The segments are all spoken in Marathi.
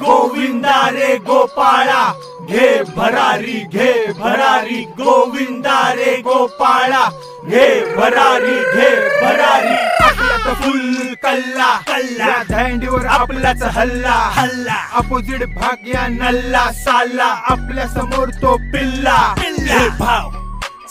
गोविंदा रे गोपाळा घे भरारी गोविंदा रे गोपाळा घे भरारी आपल्यात फुल कल्ला कल्ला धैंडीवर आपलाच हल्ला अपोजिट भाग्या नल्ला साला आपल्या समोर तो पिल्ला भाव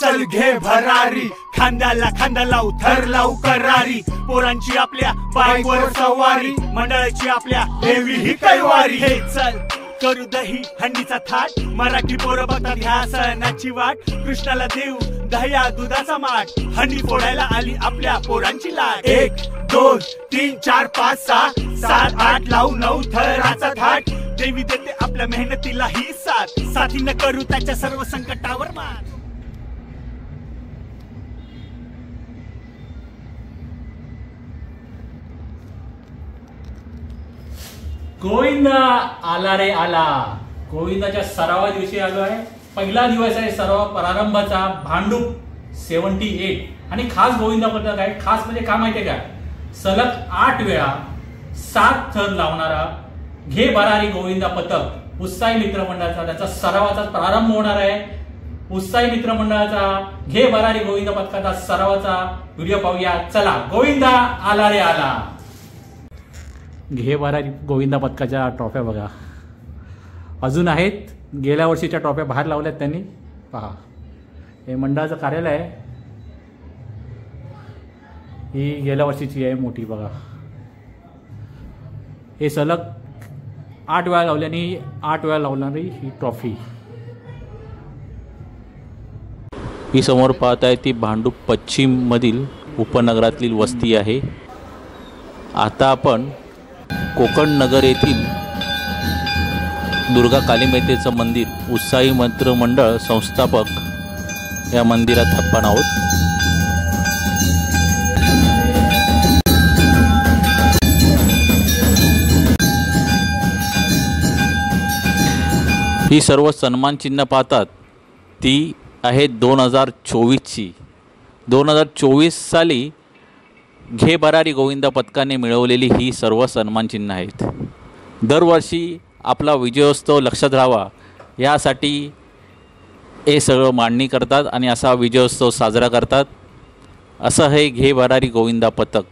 चल घे भरारी खांद्याला खांदा लावू थर लावू करारी पोरांची आपल्या बाईकवर सवारी मंडळाची आपल्या देवी ही कैवारी हे चल करू दही हंडीचा थाट मराठी पोरं बघतात ह्या सणाची वाट कृष्णाला देऊ दह्या दुधाचा माठ हंडी फोडायला आली आपल्या पोरांची लाट 1 2 3 4 5 6 7 8 लावू 9 थराचा थाट देवी देते आपल्या मेहनतीला ही साथ साथीनं करू त्याच्या सर्व संकटावर मात गोविंदा आला रे आला. गोविंदाच्या सरावा दिवशी आलो आहे. पहिला दिवस आहे सराव प्रारंभाचा भांडूप 78 आणि खास गोविंदा पथक आहे. खास म्हणजे काय माहितीये का सलग 8 वेळा 7 थर लावणारा घे भरारी गोविंदा पथक उत्साही मित्रमंडळाचा त्याचा सरावाचा प्रारंभ होणार आहे. उत्साही मित्रमंडळाचा घे भरारी गोविंदा पथकाचा सरावाचा व्हिडिओ पाहूया. चला गोविंदा आला रे आला. घे भरारी गोविंदा पथकाच्या ट्रॉफ्या बघा अजून आहेत. गेल्या वर्षीच्या ट्रॉफ्या बाहेर लावल्यात त्यांनी. पहा हे मंडळाचं कार्यालय आहे. ही गेल्या वर्षीची आहे मोठी बघा. हे सलग 8 वेळा लावल्याने 8 वेळा लावणारी ही ट्रॉफी. ही समोर पाहत आहे ती भांडूप पश्चिम मधील उपनगरातील वस्ती आहे. आता आपण कोकण नगर येथील दुर्गा कालीमातेचं मंदिर उत्साही मित्र मंडळ संस्थापक या मंदिरात आपण आहोत. ही सर्व सन्मान चिन्ह पाहतात ती आहे 2024ची. 2024 साली घे भरारी गोविंदा पथकाने मिळवलेली ही सर्व सन्मान चिन्ह आहेत. दरवर्षी आपला विजयोत्सव लक्षात राहावा यासाठी हे सगळं मांडणी करतात आणि असा विजयोत्सव साजरा करतात. असं हे घे भरारी गोविंदा पथक.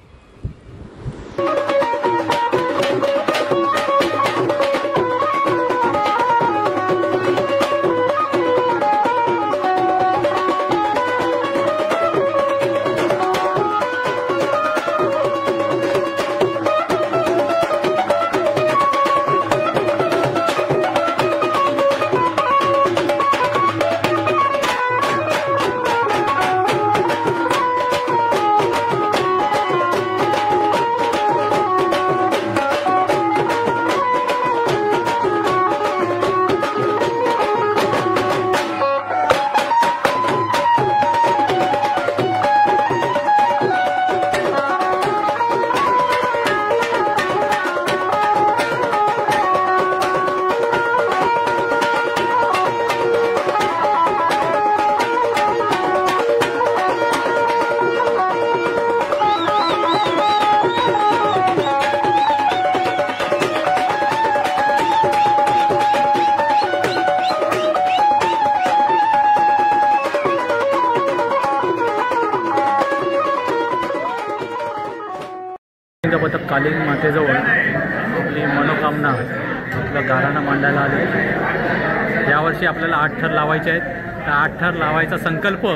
पथक काली मातेजवळ आपली मनोकामना आपलं गाराणं मांडायला आले. यावर्षी आपल्याला 8 थर लावायचे आहेत. त्या 8 थर लावायचा संकल्प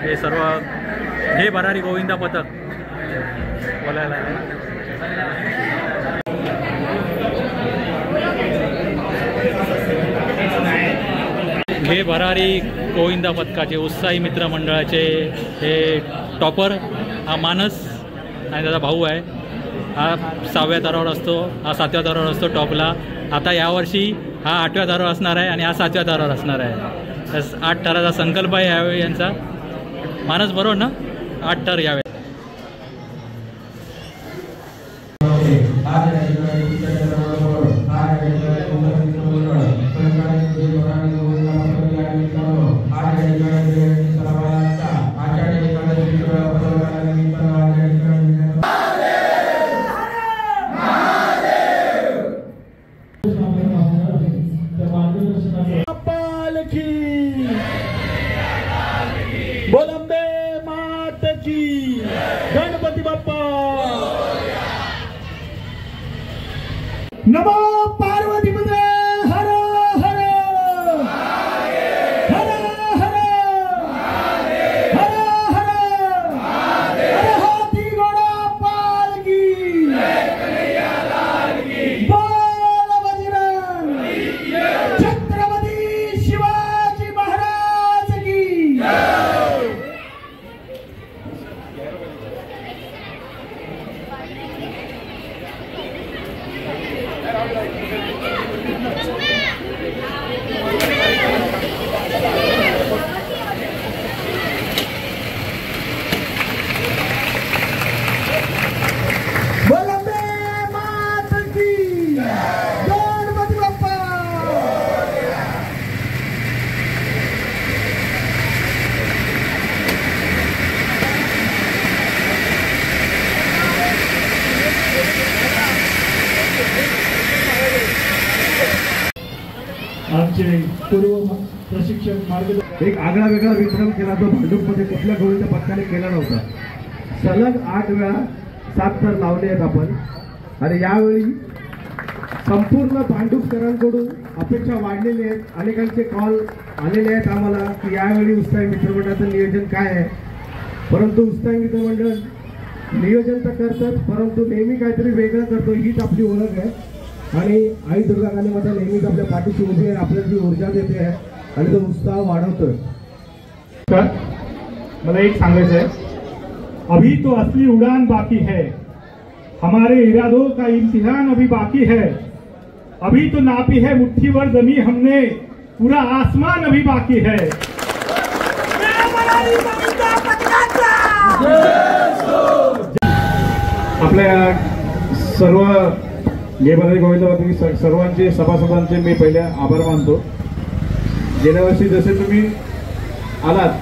हे सर्व घे भरारी गोविंदा पथक बोलायला घे भरारी गोविंदा पथकाचे उत्साही मित्र मंडळाचे हे टॉपर हा मानस आणि त्याचा भाऊ आहे. हा 6व्या थरावर असतो, हा 7व्या थरावर असतो टॉपला. आता यावर्षी हा 8व्या थरावर असणार आहे आणि हा 7व्या थरावर असणार आहे. 8 थराचा संकल्प आहे यावेळी यांचा. मानस बरोबर ना 8 थर यावे. नमो पार्वतीपते हर हर हर हर हर हर हर हाथी घोडा पालकी बोल बजरंग छत्रपती शिवाजी महाराज की आमचे पूर्व प्रशिक्षक मार्गदर्शक एक आगळा वेगळा विक्रम केला तो भांडूपमध्ये कुठल्या गोविंद पथकाने केला नव्हता. सलग 8 वेळा 7 थर लावले आहेत आपण. आणि यावेळी संपूर्ण भांडूपकरांकडून अपेक्षा वाढलेली आहेत. अनेकांचे कॉल आलेले आहेत आम्हाला की यावेळी उत्साही मित्रमंडळाचं नियोजन काय आहे. परंतु उत्साही मित्रमंडळ नियोजन तर करतात, परंतु नेहमी काहीतरी वेगळं करतो, हीच आपली ओळख आहे. आणि आई दुर्गा काली माता नेहमीच आपल्या पाठीशी उभी आहे, आपल्याला जी ऊर्जा देते आहे आणि तो उत्साह वाढवतोय. तर मला एक सांगायचं आहे, अभी तो असली उड़ान बाकी है, हमारे इरादों का इम्तिहान अभी बाकी है. अभी तो नापी है मुट्ठी भर जमी हमने, पूरा आसमान अभी बाकी है. आपल्या सर्व गेबरारी गोविंद पथक सर्वांचे सभासदांचे मी पहिले आभार मानतो. गेल्या वर्षी जसे तुम्ही आलात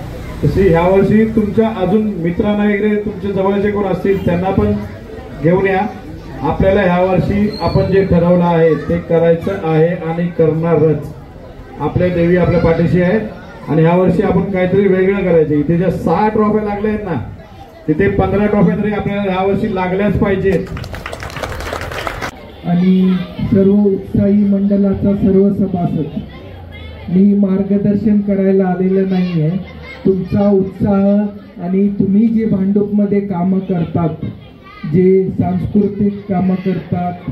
तसे ह्या वर्षी तुमच्या अजून मित्रांना वगैरे तुमच्या जवळचे कोण असतील त्यांना पण घेऊन या. आपल्याला ह्या वर्षी आपण जे ठरवलं आहे ते करायचं आहे आणि करणारच. आपल्या देवी आपल्या पाठीशी आहे आणि ह्या वर्षी आपण काहीतरी वेगळं करायचं. इथे ज्या 6 ट्रॉफ्या लागल्या आहेत ना, तिथे 15 ट्रॉफ्या तरी आपल्याला ह्या वर्षी लागल्याच पाहिजेत. आणि सर्व उत्साही मंडळाचा सर्व सभासद, मी मार्गदर्शन करायला आलेलं नाहीये. तुमचा उत्साह आणि तुम्ही जे भांडूपमध्ये कामं करतात, जे सांस्कृतिक कामं करतात,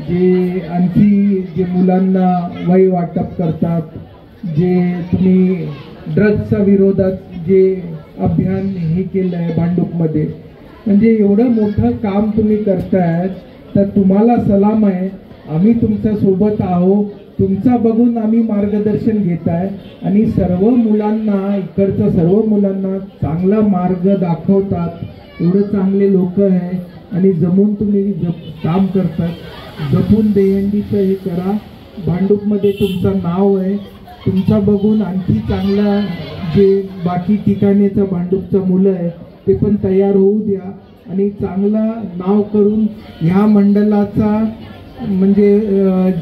जे आणखी जे मुलांना वही वाटप करतात, जे तुम्ही ड्रग्सच्या विरोधात जे अभियान हे केलं आहे भांडूपमध्ये, म्हणजे एवढं मोठं काम तुम्ही करतायत, तर तुम्हाला सलाम आहे. आम्ही तुमच्या सोबत आहोत. तुमचा बघून आम्ही मार्गदर्शन घेत आहे आणि सर्व मुलांना, इकडच्या सर्व मुलांना चांगला मार्ग दाखवतात. एवढे चांगले लोक आहे आणि जमून तुम्ही काम करतात. जपून देहंडीचं हे करा. भांडूपमध्ये तुमचं नाव आहे. तुमचा बघून आणखी चांगला जे बाकी ठिकाणीचं भांडूपचं मुलं आहे ते पण तयार होऊ द्या आणि चांगला नाव करून ह्या मंडळाचा म्हणजे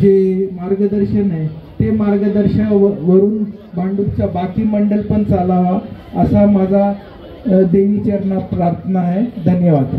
जे मार्गदर्शन आहे ते मार्गदर्शन वरून भांडूपचा बाकी मंडळ पण चालावा असा माझा देवी चरणात प्रार्थना आहे. धन्यवाद.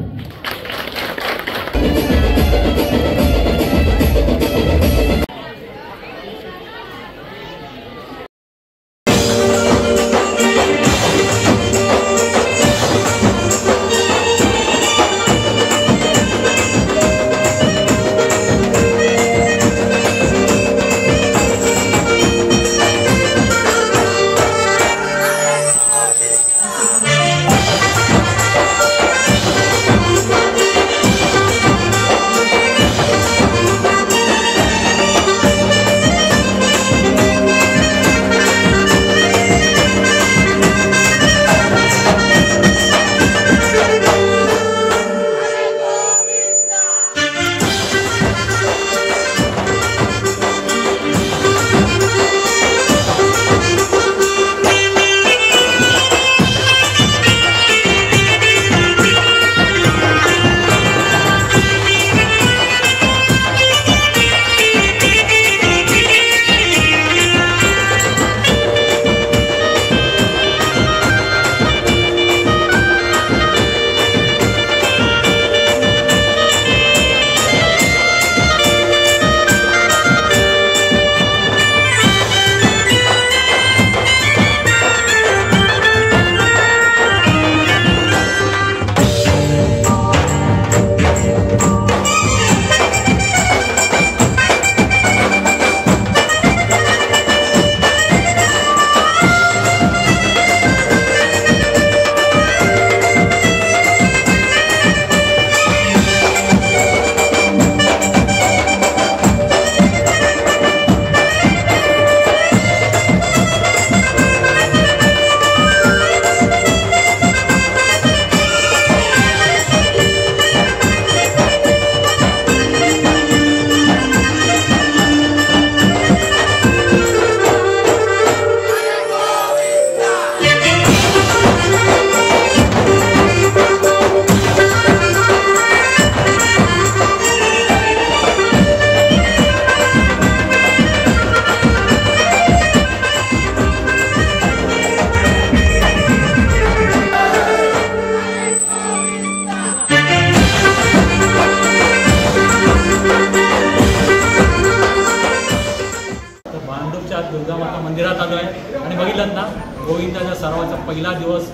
तुळजामाता मंदिरात आलो आहे आणि बघितलं ना गोविंदाच्या सरावाचा पहिला दिवस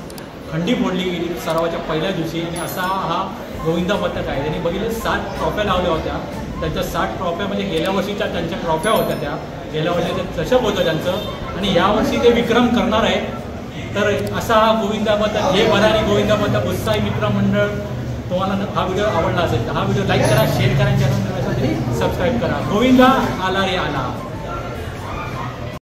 खंडी फोडली गेली सरावाच्या पहिल्या दिवशी आणि असा हा गोविंदा पथक आहे. त्यांनी बघितलं 7 ट्रॉफ्या लावल्या होत्या. त्यांच्या 7 ट्रॉफ्या म्हणजे गेल्या वर्षीच्या त्यांच्या ट्रॉफ्या होत्या त्या गेल्या वर्षी ते चषक होतं त्यांचं आणि यावर्षी ते विक्रम करणार आहे. तर असा हा गोविंदा पथक हे भरारी गोविंदा पथक उत्साही मित्रमंडळ. तुम्हाला हा व्हिडिओ आवडला असेल तर हा व्हिडिओ लाईक करा, शेअर करा, चॅनल सबस्क्राईब करा. गोविंदा आला रे आला.